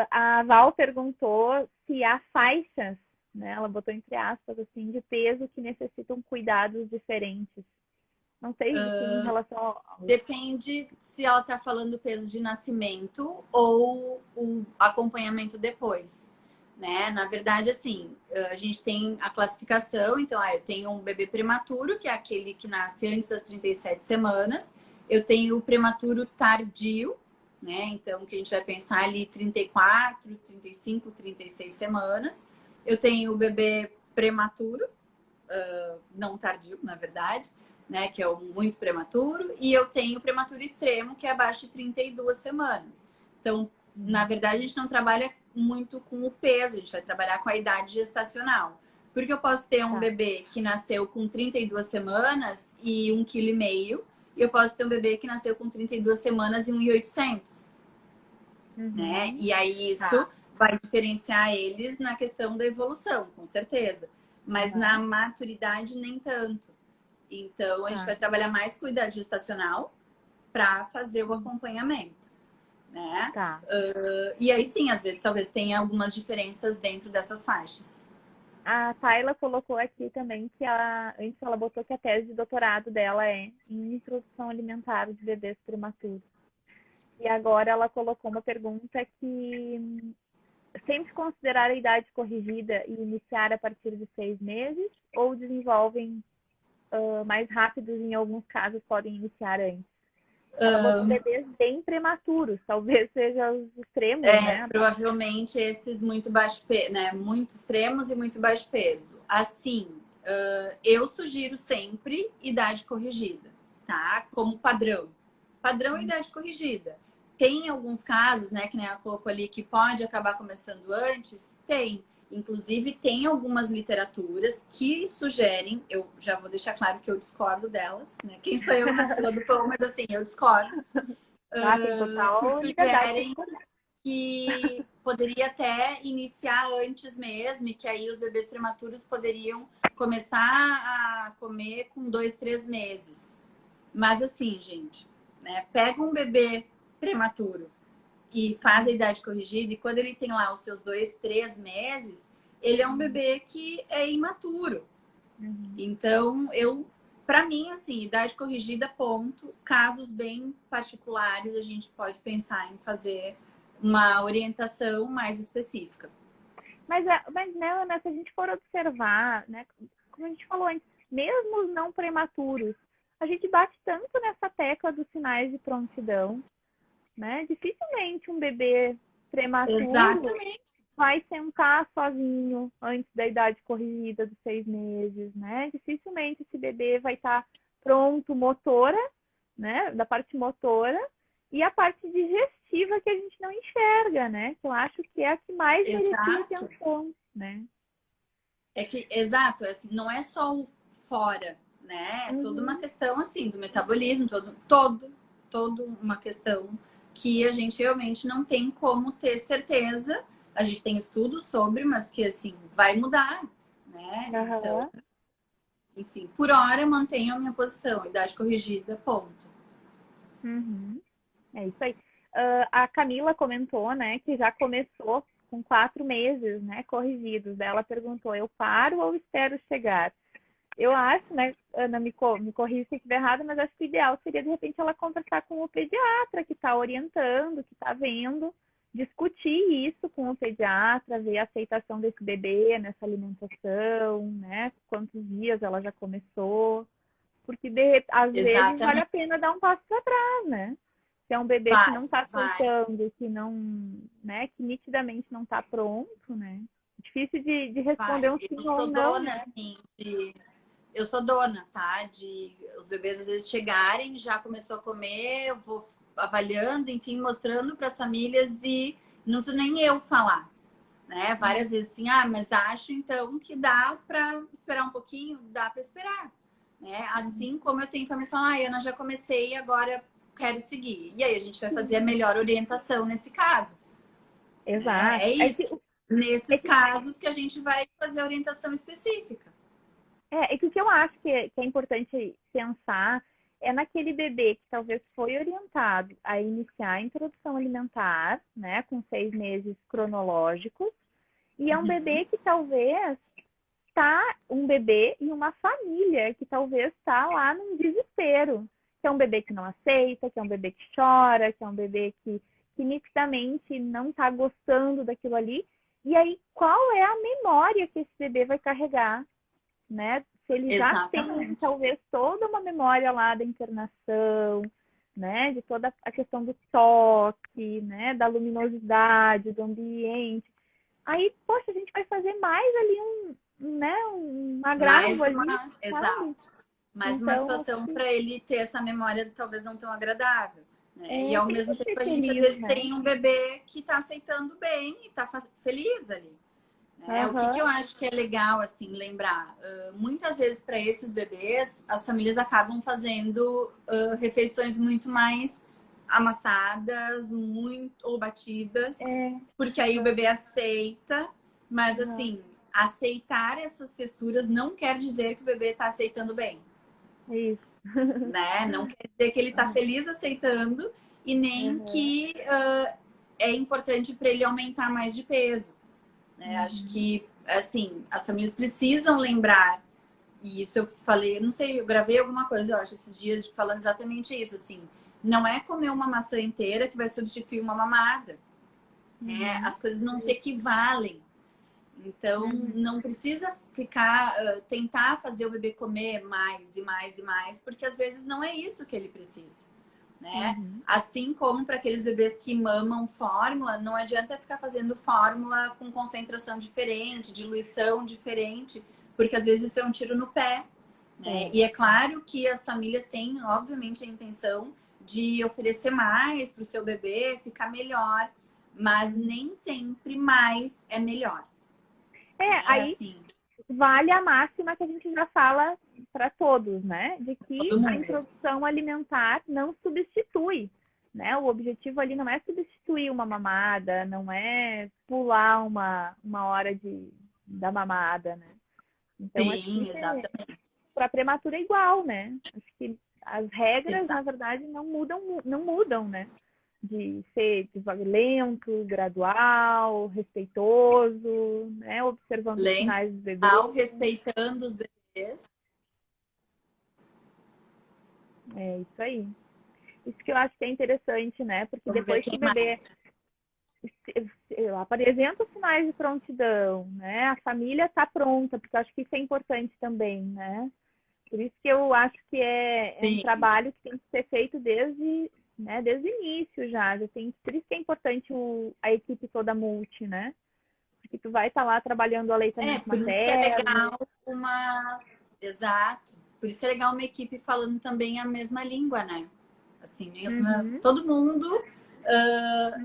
A Val perguntou se há faixas, né, ela botou entre aspas assim, de peso que necessitam cuidados diferentes. Não sei em relação ao... Depende se ela tá falando do peso de nascimento ou o acompanhamento depois, né? Na verdade, assim, a gente tem a classificação. Então, eu tenho um bebê prematuro, que é aquele que nasce antes das 37 semanas. Eu tenho o prematuro tardio, né? Então, que a gente vai pensar ali 34, 35, 36 semanas. Eu tenho o bebê prematuro, não tardio, na verdade. né, que é o muito prematuro, e eu tenho o prematuro extremo, que é abaixo de 32 semanas. Então, na verdade, a gente não trabalha muito com o peso, a gente vai trabalhar com a idade gestacional. Porque eu posso ter um bebê que nasceu com 32 semanas e 1,5 kg, e eu posso ter um bebê que nasceu com 32 semanas e 1,8 kg, né? E aí isso vai diferenciar eles na questão da evolução, com certeza. Mas na maturidade, nem tanto. Então, a gente vai trabalhar mais com idade gestacional para fazer o acompanhamento, né? E aí, sim, às vezes, talvez tenha algumas diferenças dentro dessas faixas. A Tayla colocou aqui também que antes ela botou que a tese de doutorado dela é em introdução alimentar de bebês prematuros. E agora ela colocou uma pergunta que sempre considerar a idade corrigida e iniciar a partir de 6 meses ou desenvolvem mais rápidos, em alguns casos podem iniciar antes. Ela botou bebês bem prematuros, talvez seja os extremos, né? Provavelmente esses muito baixo peso, né? Muito extremos e muito baixo peso. Assim, eu sugiro sempre idade corrigida, tá? Como padrão. Padrão é idade corrigida. Tem alguns casos, né, que nem ela colocou ali, que pode acabar começando antes? Tem. Inclusive, tem algumas literaturas que sugerem, eu já vou deixar claro que eu discordo delas, né? Quem sou eu na fila do pão, mas assim, eu discordo. Tem total Que sugerem que poderia até iniciar antes mesmo, e que aí os bebês prematuros poderiam começar a comer com 2, 3 meses. Mas assim, gente, né? Pega um bebê prematuro e faz a idade corrigida, e quando ele tem lá os seus 2, 3 meses, ele é um bebê que é imaturo. Então, para mim, assim, idade corrigida, ponto. Casos bem particulares, a gente pode pensar em fazer uma orientação mais específica. Mas né, Ana, se a gente for observar, né, como a gente falou antes, mesmo os não prematuros, a gente bate tanto nessa tecla dos sinais de prontidão, né? Dificilmente um bebê prematuro vai sentar sozinho antes da idade corrigida dos 6 meses, né? Dificilmente esse bebê vai estar pronto motora, né? Da parte motora, e a parte digestiva que a gente não enxerga, né? Que eu acho que é a que mais merecia atenção, né? Exato, assim, não é só o fora, né? É toda uma questão, assim, do metabolismo, todo uma questão que a gente realmente não tem como ter certeza. A gente tem estudos sobre, mas que, assim, vai mudar, né? Então, enfim, por hora mantenho a minha posição, idade corrigida, ponto. É isso aí. A Camila comentou, né, que já começou com 4 meses, né, corrigidos. Daí ela perguntou, eu paro ou espero chegar? Eu acho, né, Ana, me corrija se estiver errado, mas acho que o ideal seria, de repente, ela conversar com o pediatra que está orientando, que está vendo, discutir isso com o pediatra, ver a aceitação desse bebê nessa alimentação, né, quantos dias ela já começou, porque às vezes vale a pena dar um passo para trás, né? Se é um bebê que não está aceitando, que não, né, que nitidamente não está pronto, né? Difícil de responder um sim ou não, né? Assim, eu sou dona, tá? De os bebês às vezes chegarem, já começou a comer, eu vou avaliando, enfim, mostrando para as famílias, e não preciso nem eu falar, né? Várias vezes assim, mas acho então que dá para esperar um pouquinho, dá para esperar, né? Assim como eu tenho famílias que falam, Ana, já comecei, agora quero seguir. E aí a gente vai fazer a melhor orientação nesse caso. Exato. É isso. Nesses casos que a gente vai fazer a orientação específica. Que o que eu acho que é importante pensar é naquele bebê que talvez foi orientado a iniciar a introdução alimentar, né, com 6 meses cronológicos, e é um bebê que talvez um bebê e uma família que talvez está lá num desespero, que é um bebê que não aceita, que é um bebê que chora, que é um bebê que nitidamente não está gostando daquilo ali. E aí, qual é a memória que esse bebê vai carregar? Né? Se ele já tem, talvez, toda uma memória lá da internação, né? De toda a questão do toque, né? Da luminosidade, do ambiente. Aí, poxa, a gente vai fazer mais ali um agravo ali. Exato. mais uma Então, situação para ele ter essa memória talvez não tão agradável, né? E ao tem mesmo que ser tempo a gente às feliz, vezes né? tem um bebê que está aceitando bem e está feliz ali. Né? O que Aham. eu acho que é legal assim lembrar, muitas vezes para esses bebês as famílias acabam fazendo refeições muito mais amassadas, muito ou batidas, É. porque aí o bebê aceita, mas Aham. assim, aceitar essas texturas não quer dizer que o bebê está aceitando bem, Isso. né? Não quer dizer que ele está Aham. feliz aceitando e nem Aham. que é importante para ele aumentar mais de peso, né? Acho Uhum. que, assim, as famílias precisam lembrar, e isso eu falei, não sei, eu gravei alguma coisa, eu acho, esses dias, falando exatamente isso, assim, não é comer uma maçã inteira que vai substituir uma mamada, né? Uhum. As coisas não se equivalem. Então, Uhum. não precisa ficar, tentar fazer o bebê comer mais e mais e mais, porque às vezes não é isso que ele precisa, né? Uhum. Assim como para aqueles bebês que mamam fórmula, não adianta ficar fazendo fórmula com concentração diferente, diluição diferente, porque às vezes isso é um tiro no pé, né? É. E é claro que as famílias têm, obviamente, a intenção de oferecer mais para o seu bebê, ficar melhor, mas Uhum. nem sempre mais é melhor, né? Aí Assim, vale a máxima que a gente já fala para todos, né? De que todo a mundo. introdução alimentar não substitui, né? O objetivo ali não é substituir uma mamada, não é pular uma hora da mamada, né? Então, acho que Sim, isso exatamente. para prematura é igual, né? Acho que as regras, na Exato. verdade, não mudam, né? De ser lento, gradual, respeitoso, né? Observando os Lento, sinais do bebê. respeitando os bebês. É isso aí. Isso que eu acho que é interessante, né? Porque Vamos ver depois que quem o bebê mais. apresenta os sinais de prontidão, né? A família está pronta, porque eu acho que isso é importante também, né? Por isso que eu acho que é um Sim, trabalho que tem que ser feito desde o início já tem, por isso que é importante a equipe toda multi, né? Porque tu vai estar lá trabalhando o aleitamento por isso que é materno. legal uma. Exato. Por isso que é legal uma equipe falando também a mesma língua, né? Assim, mesma... Uhum, todo mundo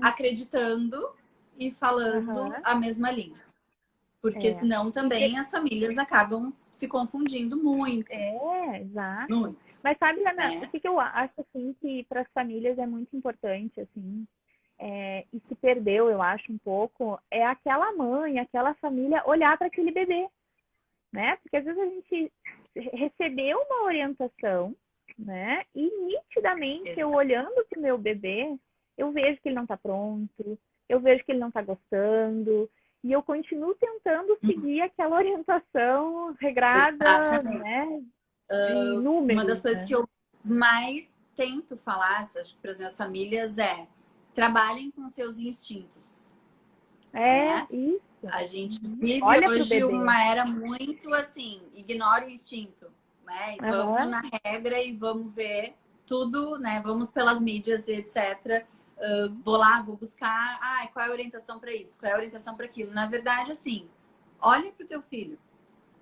acreditando e falando uhum, a mesma língua. Porque é. senão também as famílias acabam se confundindo muito, Exato. muito, Mas sabe, Ana, o né? que que eu acho assim que para as famílias é muito importante assim, e se perdeu, eu acho um pouco, é aquela mãe, aquela família olhar para aquele bebê, né? Porque às vezes a gente recebeu uma orientação, né? E nitidamente eu Exato. olhando para o meu bebê, eu vejo que ele não está pronto, eu vejo que ele não está gostando, e eu continuo tentando seguir aquela orientação regrada, Exatamente. né? De Uma das números, coisas né? que eu mais tento falar, acho que para as minhas famílias é trabalhem com seus instintos, É né? isso. A gente Uhum. vive Olha para o hoje bebê. uma era muito assim, ignora o instinto, né? E vamos Aham. na regra e vamos ver tudo, né? Vamos pelas mídias e etc. Vou lá, vou buscar, qual é a orientação para isso? Qual é a orientação para aquilo? Na verdade, assim, olha para o teu filho,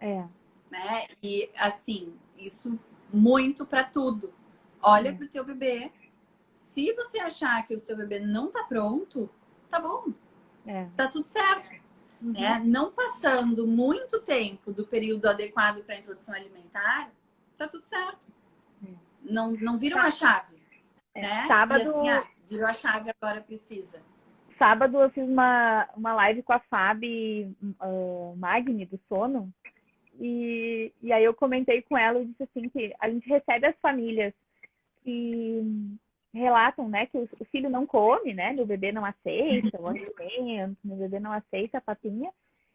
É, né? E assim, isso muito para tudo. Olha é, para o teu bebê. Se você achar que o seu bebê não tá pronto, tá bom, é. tá tudo certo, Uhum. né? Não passando muito tempo do período adequado para a introdução alimentar, tá tudo certo. Não vira uma chave, né? E assim, Sábado, virou a chave, agora precisa. sábado eu fiz uma live com a Fabi Magni, do Sono, e aí eu comentei com ela e disse assim que a gente recebe as famílias que relatam, né, que o filho não come, né, o bebê não aceita o alimento, o bebê não aceita a papinha,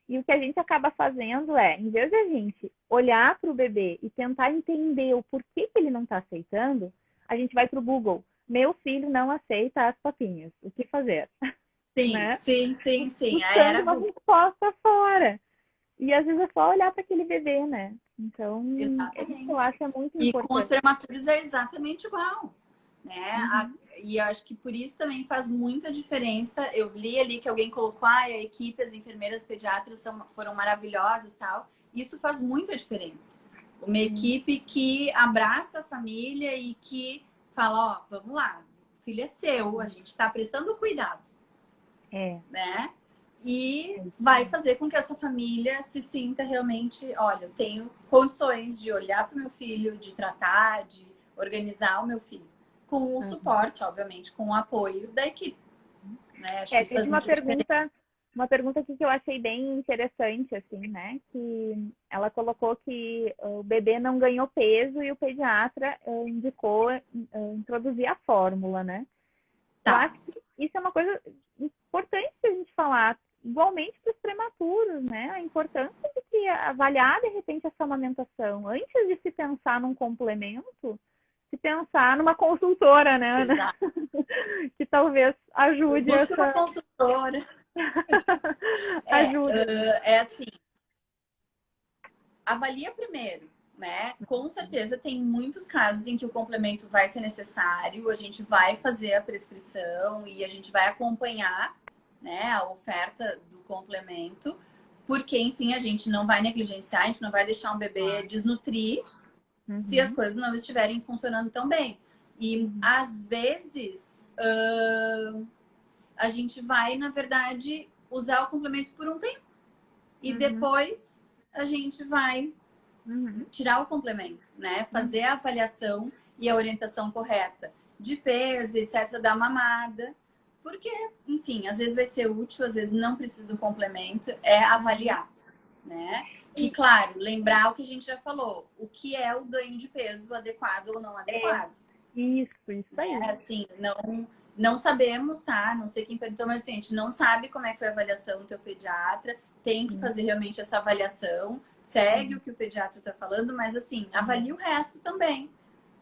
e o que a gente acaba fazendo é, em vez de a gente olhar para o bebê e tentar entender o porquê que ele não está aceitando, a gente vai para o Google. Meu filho não aceita as papinhas. O que fazer? Sim, Né? sim, sim, sim. A Buscando era uma Google. resposta fora. E às vezes é só olhar para aquele bebê, né? Então, isso eu Exatamente. acho é muito E com os importante. prematuros é exatamente igual, né? Uhum. E eu acho que por isso também faz muita diferença. Eu li ali que alguém colocou, a equipe, as enfermeiras pediatras foram maravilhosas e tal. Isso faz muita diferença. Uma equipe que abraça a família e que fala, ó, vamos lá, o filho é seu, a gente está prestando cuidado, né? E vai fazer com que essa família se sinta realmente, olha, eu tenho condições de olhar para o meu filho, de tratar, de organizar o meu filho, com o suporte, obviamente, com o apoio da equipe. Né? Acho que isso Teve faz muita diferença. uma pergunta aqui que eu achei bem interessante, assim, né? Que ela colocou que o bebê não ganhou peso e o pediatra indicou introduzir a fórmula, né? Eu Tá. acho que isso é uma coisa importante a gente falar, igualmente para os prematuros, né? A importância de se avaliar, de repente, essa amamentação. Antes de se pensar num complemento, se pensar numa consultora, né, Ana? Exato. Que talvez ajude Busca uma consultora. Ajuda. É assim, avalia primeiro, né? Com certeza tem muitos casos em que o complemento vai ser necessário, a gente vai fazer a prescrição e a gente vai acompanhar, né, a oferta do complemento, porque, enfim, a gente não vai negligenciar, a gente não vai deixar um bebê desnutrir se as coisas não estiverem funcionando tão bem. E, às vezes, a gente vai, na verdade, usar o complemento por um tempo. E depois a gente vai tirar o complemento, né? Fazer a avaliação e a orientação correta de peso, etc., da mamada. Porque, enfim, às vezes vai ser útil, às vezes não precisa do complemento, é avaliar, né? E, claro, lembrar o que a gente já falou, o que é o ganho de peso adequado ou não adequado. Isso aí. Assim, não sabemos, tá? Não sei quem perguntou, mas assim, a gente não sabe como é que foi a avaliação do teu pediatra. Tem que fazer realmente essa avaliação. Segue o que o pediatra tá falando, mas assim, avalie o resto também,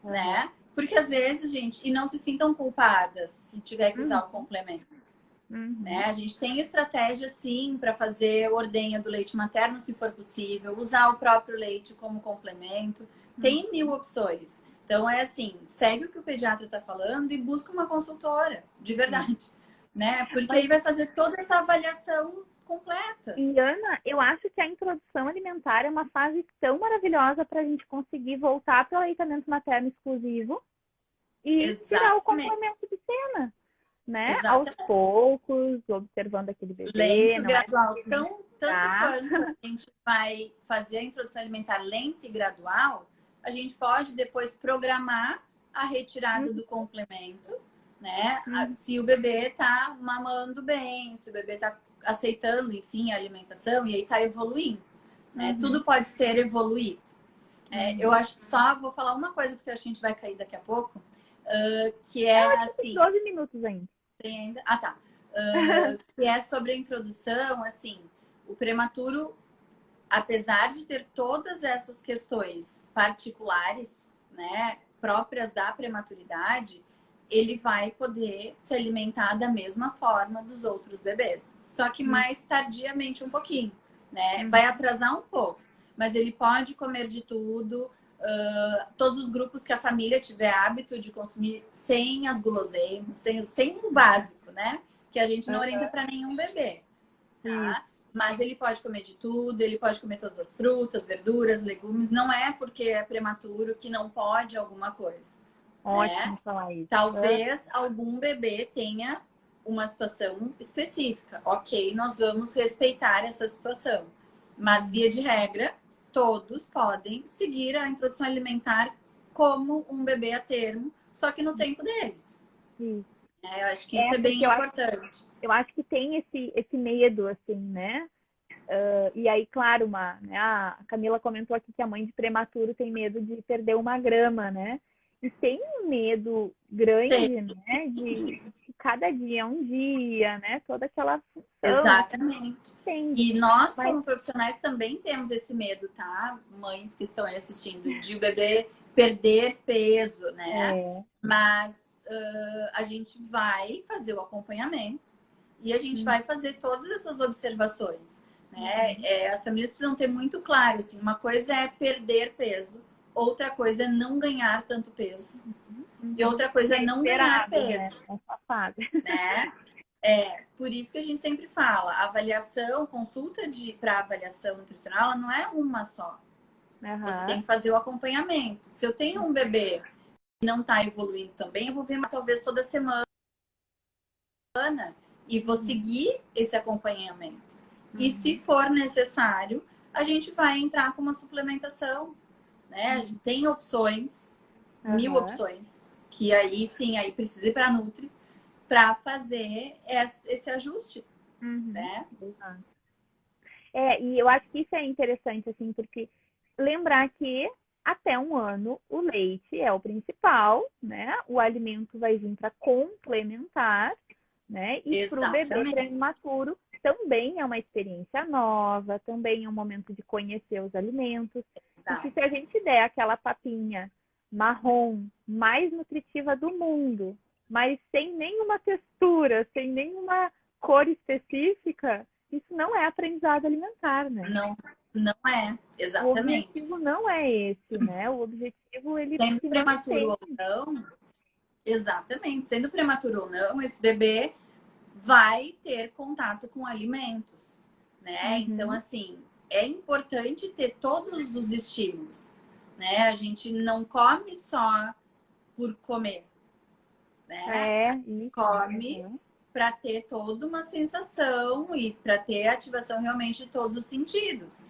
né? Porque às vezes, gente, e não se sintam culpadas se tiver que usar o complemento. Né? A gente tem estratégia, sim, para fazer ordenha do leite materno, se for possível, usar o próprio leite como complemento. Tem 1000 opções. Então, é assim, segue o que o pediatra está falando e busca uma consultora, de verdade. Né? Porque aí vai fazer toda essa avaliação completa. E, Ana, eu acho que a introdução alimentar é uma fase tão maravilhosa para a gente conseguir voltar para o aleitamento materno exclusivo e tirar o complemento de cena, né? Exatamente. Aos poucos, observando aquele bebê. Lento, não gradual. é Tanto quanto a gente vai fazer a introdução alimentar lenta e gradual, a gente pode depois programar a retirada do complemento, né? Se o bebê tá mamando bem, se o bebê tá aceitando, enfim, a alimentação e aí tá evoluindo, né? Tudo pode ser evoluído. Eu acho que só vou falar uma coisa, porque a gente vai cair daqui a pouco, que é assim... 12 minutos ainda. Tem ainda? Ah, tá. Que é sobre a introdução, assim, o prematuro, apesar de ter todas essas questões particulares, né, próprias da prematuridade, ele vai poder se alimentar da mesma forma dos outros bebês, só que mais tardiamente um pouquinho, né? Vai atrasar um pouco, mas ele pode comer de tudo. Todos os grupos que a família tiver hábito de consumir sem as guloseimas, sem o básico, né? Que a gente não orienta para nenhum bebê, tá? Mas ele pode comer de tudo, ele pode comer todas as frutas, verduras, legumes. Não é porque é prematuro que não pode alguma coisa. Ótimo falar isso. Talvez algum bebê tenha uma situação específica. Ok, nós vamos respeitar essa situação. Mas, via de regra, todos podem seguir a introdução alimentar como um bebê a termo, só que no tempo deles. Eu acho que isso é bem importante. Eu acho que tem esse medo, assim, né? E aí, claro, né, a Camila comentou aqui que a mãe de prematuro tem medo de perder 1 grama, né? E tem um medo grande, né? De cada dia é um dia, né? Toda aquela função. Exatamente. Tem. E nós, como profissionais, também temos esse medo, tá? Mães que estão aí assistindo, de o bebê perder peso, né? Mas a gente vai fazer o acompanhamento e a gente vai fazer todas essas observações, né? As famílias precisam ter muito claro, assim, uma coisa é perder peso, outra coisa é não ganhar tanto peso. E outra coisa é não ganhar peso. Né? Por isso que a gente sempre fala, avaliação, consulta para avaliação nutricional, ela não é uma só. Você tem Aham. que fazer o acompanhamento. Se eu tenho um bebê que não está evoluindo também, eu vou ver talvez toda semana e vou seguir esse acompanhamento. E se for necessário, a gente vai entrar com uma suplementação, né? A gente tem opções, mil Aham. opções, que aí sim, aí precisa ir para a Nutri para fazer esse ajuste, Uhum. né? Exato. E eu acho que isso é interessante, assim, porque lembrar que até 1 ano o leite é o principal, né? O alimento vai vir para complementar, né? E para o bebê Exatamente. prematuro também é uma experiência nova, também é um momento de conhecer os alimentos. Porque se a gente der aquela papinha marrom mais nutritiva do mundo, mas sem nenhuma textura, sem nenhuma cor específica, isso não é aprendizado alimentar, né? Não, não é, O exatamente. objetivo não é esse, né? O objetivo, ele Sendo se prematuro mantém. ou não, exatamente, sendo prematuro ou não, esse bebê vai ter contato com alimentos, né? Então, Uhum. assim, é importante ter todos os estímulos, né? A gente não come só por comer, né? A gente Isso. come Uhum. para ter toda uma sensação e para ter ativação realmente de todos os sentidos.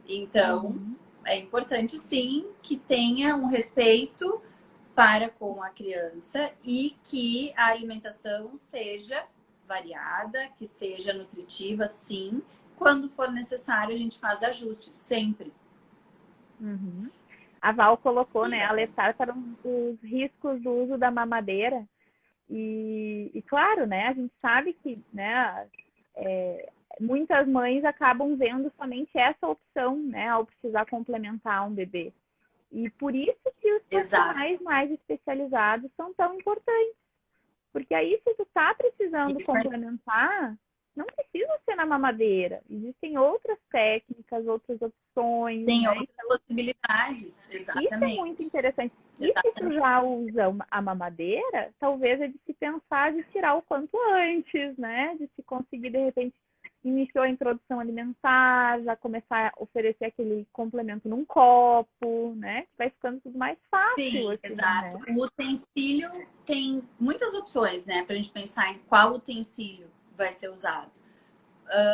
Então, Uhum. é importante sim que tenha um respeito para com a criança e que a alimentação seja variada, que seja nutritiva, sim. Quando for necessário, a gente faz ajustes, sempre. Uhum. A Val colocou, E né, até... alertar para os riscos do uso da mamadeira. E claro, né, a gente sabe que, né, muitas mães acabam vendo somente essa opção, né, ao precisar complementar um bebê. E por isso que os Exato. profissionais mais especializados são tão importantes. Porque aí, se tu tá precisando Isso aí. complementar, não precisa ser na mamadeira. Existem outras técnicas, outras opções, Tem né? outras Então, possibilidades, isso é muito exatamente. interessante. E se tu Exatamente. já usa a mamadeira, talvez é de se pensar de tirar o quanto antes, né? De se conseguir, de repente, iniciou a introdução alimentar, já começar a oferecer aquele complemento num copo, né? Vai ficando tudo mais fácil, Sim, assim, exato. né? O utensílio tem muitas opções, né? Para a gente pensar em qual utensílio vai ser usado.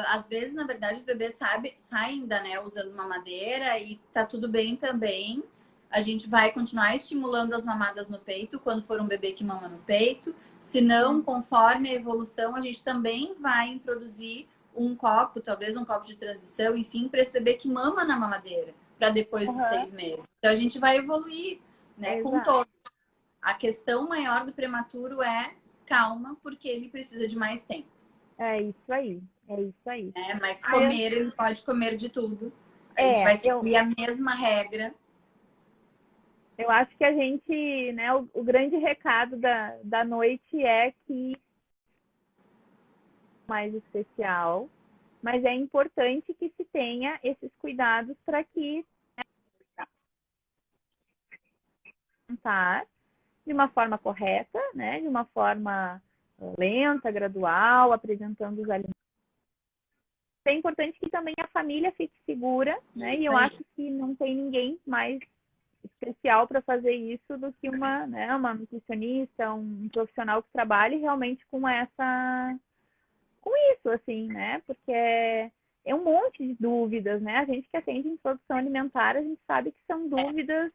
Às vezes, na verdade, os bebês saem ainda, né, usando mamadeira e tá tudo bem também. A gente vai continuar estimulando as mamadas no peito quando for um bebê que mama no peito. Se não, conforme a evolução, a gente também vai introduzir um copo, talvez um copo de transição, enfim, para esse bebê que mama na mamadeira, para depois dos Uhum. 6 meses. Então a gente vai evoluir, né, com Exato. todos. A questão maior do prematuro é calma, porque ele precisa de mais tempo. É isso aí. É isso aí. Né? Mas Ah, eu, comer, ele pode comer de tudo. A gente é, vai eu, seguir a mesma regra. eu acho que a gente, né, o grande recado da noite é que é mais especial, mas é importante que se tenha esses cuidados para que tentar de uma forma correta, né, de uma forma lenta, gradual, apresentando os alimentos. É importante que também a família fique segura, né? E Isso eu aí. acho que não tem ninguém mais especial para fazer isso do que uma nutricionista, um profissional que trabalhe realmente com isso, assim, né? Porque é um monte de dúvidas, né? A gente que atende em produção alimentar, a gente sabe que são dúvidas,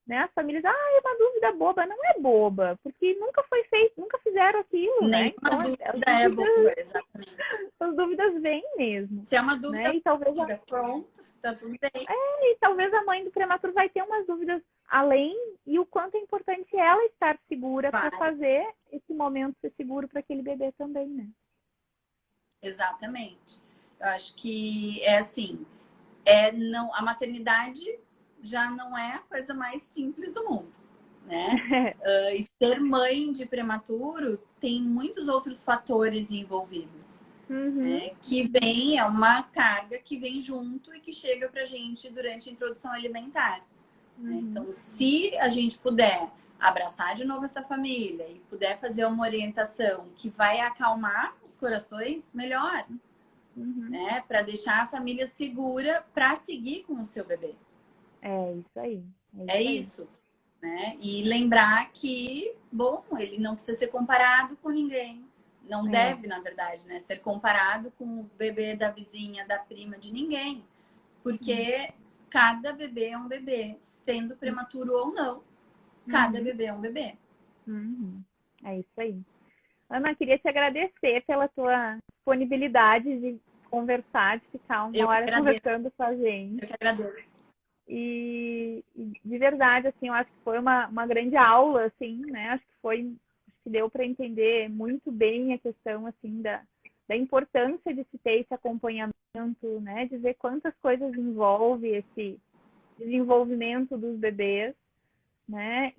né? As famílias, é uma dúvida boba, não é boba, porque nunca foi feito, nunca fizeram aquilo, né? Nenhuma Então as dúvida é dúvidas, boa, exatamente. as dúvidas vêm mesmo, Se é uma né? dúvida, pronto, tá tudo bem. E talvez a mãe do prematuro vai ter umas dúvidas além e o quanto é importante ela estar segura para Vai, fazer esse momento ser seguro para aquele bebê também, né? exatamente. Eu acho que é assim, não, a maternidade já não é a coisa mais simples do mundo, né? E ser mãe de prematuro tem muitos outros fatores envolvidos. Uhum, Que vem, é uma carga que vem junto e que chega pra gente durante a introdução alimentar. Né? uhum, Então, se a gente puder abraçar de novo essa família e puder fazer uma orientação que vai acalmar os corações, melhor, uhum. né? Para deixar a família segura para seguir com o seu bebê. É isso aí. É isso, né? E lembrar que, bom, ele não precisa ser comparado com ninguém. Não deve, na verdade, né? Ser comparado com o bebê da vizinha, da prima, de ninguém. Porque cada bebê é um bebê, sendo prematuro ou não. Cada bebê é um bebê. É isso aí. Ana, queria te agradecer pela tua disponibilidade de conversar, de ficar uma Eu que hora agradeço. conversando com a gente. Eu que agradeço. E de verdade, assim, eu acho que foi uma grande aula, assim, né? Acho que deu para entender muito bem a questão, assim, da importância de se ter esse acompanhamento, né? De ver quantas coisas envolve esse desenvolvimento dos bebês, né?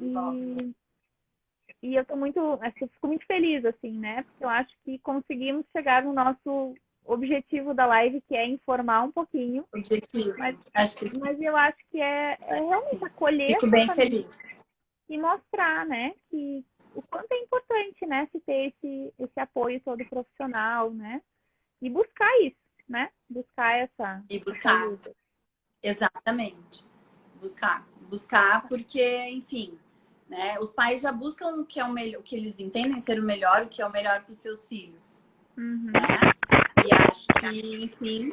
E eu tô acho que eu fico muito feliz, assim, né? Porque eu acho que conseguimos chegar no nosso objetivo da live, que é informar um pouquinho. Objetivo. Mas, Acho que sim. mas eu acho que é realmente acolher Fico essa bem família feliz. e mostrar, né, que o quanto é importante, né, se ter esse apoio todo profissional, né? E buscar isso, né? Buscar essa Buscar. ajuda. Exatamente. Buscar porque, enfim, né? Os pais já buscam o que é o melhor, o que eles entendem ser o melhor, o que é o melhor para os seus filhos, né? E acho que, enfim,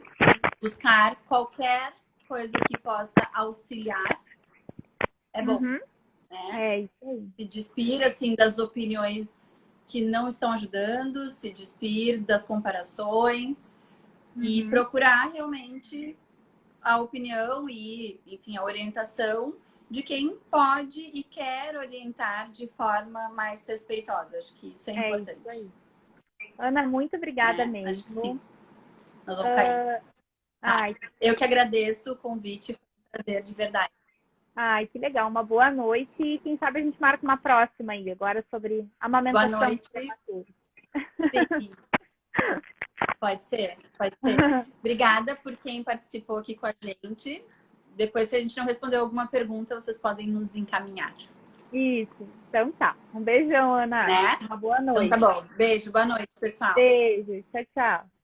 buscar qualquer coisa que possa auxiliar é bom, né? É isso aí. Se despir, assim, das opiniões que não estão ajudando, se despir das comparações e procurar realmente a opinião e, enfim, a orientação de quem pode e quer orientar de forma mais respeitosa. Acho que isso é importante. Isso aí. Ana, muito obrigada mesmo. Acho que sim. Nós vamos cair. Eu que agradeço o convite, foi um prazer de verdade. Ai, que legal. Uma boa noite e quem sabe a gente marca uma próxima aí, agora sobre amamentação. Boa noite. Sim. Pode ser. Obrigada por quem participou aqui com a gente. Depois, se a gente não respondeu alguma pergunta, vocês podem nos encaminhar. Isso. Então tá. Um beijão, Ana. Né? Uma boa noite. Então tá bom. Beijo, boa noite, pessoal. Beijo. Tchau, tchau.